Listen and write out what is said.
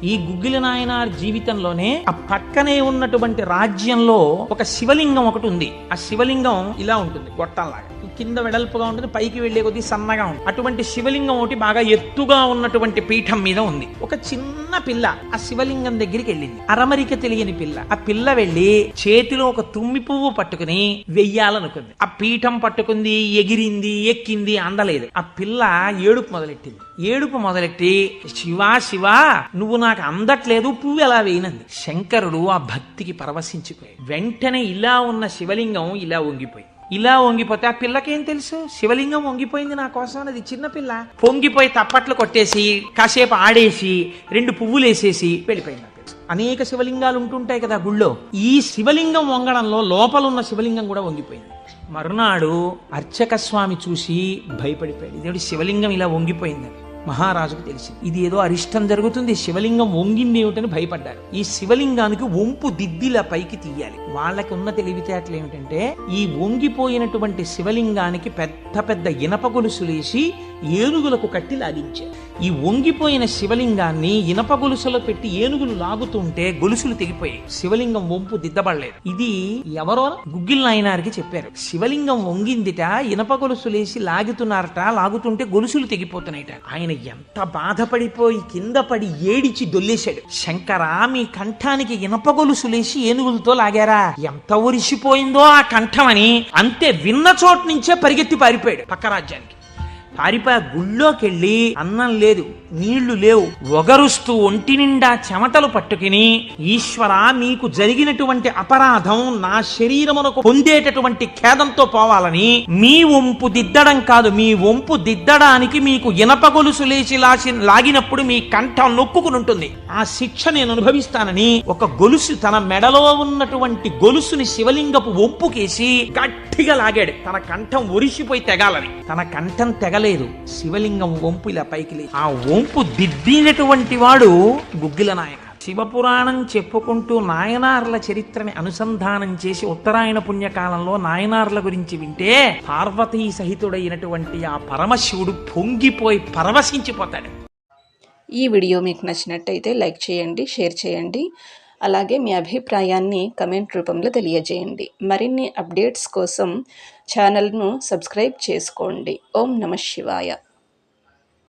ఈ గుగ్గిల నాయనార్ జీవితంలోనే ఆ పక్కనే ఉన్నటువంటి రాజ్యంలో ఒక శివలింగం ఒకటి ఉంది. ఆ శివలింగం ఇలా ఉంటుంది, గొట్టంలాగా కింద వెడల్పుగా ఉంటుంది, పైకి వెళ్లే కొద్దీ సన్నగా ఉంటుంది. అటువంటి శివలింగం ఒకటి బాగా ఎత్తుగా ఉన్నటువంటి పీఠం మీద ఉంది. ఒక చిన్న పిల్ల ఆ శివలింగం దగ్గరికి వెళ్ళింది, అరమరిక తెలియని పిల్ల. ఆ పిల్ల వెళ్లి చేతిలో ఒక తుమ్మి పువ్వు పట్టుకుని వెయ్యాలనుకుంది. ఆ పీఠం పట్టుకుంది, ఎగిరింది, ఎక్కింది, అందలేదు. ఆ పిల్ల ఏడుపు మొదలెట్టింది. ఏడుపు మొదలెట్టి శివా శివా నువ్వు నాకు అందట్లేదు, పువ్వు ఎలా వేయనంది. శంకరుడు ఆ భక్తికి పరవశించిపోయి వెంటనే ఇలా ఉన్న శివలింగం ఇలా వంగిపోయి, ఇలా వంగిపోతే ఆ పిల్లకేం తెలుసు శివలింగం వంగిపోయింది నా కోసం అనేది. చిన్నపిల్ల పొంగిపోయి తప్పట్లు కొట్టేసి కాసేపు ఆడేసి 2 పువ్వులు వేసేసి వెళ్ళిపోయింది. అనేక శివలింగాలు ఉంటుంటాయి కదా గుళ్ళో. ఈ శివలింగం వంగడంలో లోపల ఉన్న శివలింగం కూడా వంగిపోయింది. మరునాడు అర్చక స్వామి చూసి భయపడిపోయాడు. ఇదేంటి శివలింగం ఇలా వంగిపోయిందని. మహారాజుకు తెలిసింది ఇది ఏదో అరిష్టం జరుగుతుంది, శివలింగం వంగింది ఏమిటని భయపడ్డారు. ఈ శివలింగానికి వంపు దిద్దిలా పైకి తీయాలి. వాళ్ళకి ఉన్న తెలివితేటలు ఏమిటంటే ఈ వంగిపోయినటువంటి శివలింగానికి పెద్ద పెద్ద ఇనప గొలుసులేసి ఏనుగులకు కట్టి లాగించారు. ఈ వంగిపోయిన శివలింగాన్ని ఇనప గొలుసులో పెట్టి ఏనుగులు లాగుతుంటే గొలుసులు తెగిపోయాయి, శివలింగం వంపు దిద్దబడలేదు. ఇది ఎవరో గుగ్గిల నాయనారికి చెప్పారు. శివలింగం వంగిందిట, ఇనప గొలుసులేసి లాగుతున్నారట, లాగుతుంటే గొలుసులు తెగిపోతున్నాయిట. ఆయన ఎంత బాధపడిపోయి కింద పడి ఏడిచి దొల్లేశాడు. శంకరా మీ కంఠానికి ఇనప గొలుసులేసి ఏనుగులతో లాగారా, ఎంత ఉరిసిపోయిందో ఆ కంఠం అని. అంతే విన్న చోటు నుంచే పరిగెత్తి పారిపోయాడు పక్క రాజ్యానికి. పారిపోయి గుళ్ళోకెళ్ళి అన్నం లేదు, నీళ్లు లేవు, ఒగరుస్తూ ఒంటి నిండా చెమటలు పట్టుకుని ఈశ్వరా మీకు జరిగినటువంటి అపరాధం నా శరీరమునకు పొందేటటువంటి ఖేదంతో పోవాలని మీ వంపు దిద్దడం కాదు, మీ వంపు దిద్దడానికి మీకు ఇనప గొలుసు లేచి లాగినప్పుడు మీ కంఠం నొక్కుకుని ఉంటుంది, ఆ శిక్ష నేను అనుభవిస్తానని ఒక గొలుసు తన మెడలో ఉన్నటువంటి గొలుసుని శివలింగపు వంపుకేసి గట్టిగా లాగాడు. తన కంఠం ఒరిసిపోయి తెగాలని. తన కంఠం తెగలేదు, శివలింగం వంపు ఇలా పైకి లేదు. ఆ వంపు దిద్దినటువంటి వాడు గుగ్గిల నాయన. శివపురాణం చెప్పుకుంటూ నాయనార్ల చరిత్రని అనుసంధానం చేసి ఉత్తరాయణ పుణ్యకాలంలో నాయనార్ల గురించి వింటే పార్వతీ సహితుడైనటువంటి ఆ పరమశివుడు పొంగిపోయి పరవశించిపోతాడు. ఈ వీడియో మీకు నచ్చినట్టయితే లైక్ చేయండి, షేర్ చేయండి. అలాగే మీ అభిప్రాయాన్ని కమెంట్ రూపంలో తెలియజేయండి. మరిన్ని అప్డేట్స్ కోసం ఛానల్ను సబ్స్క్రైబ్ చేసుకోండి. ఓం నమః శివాయ.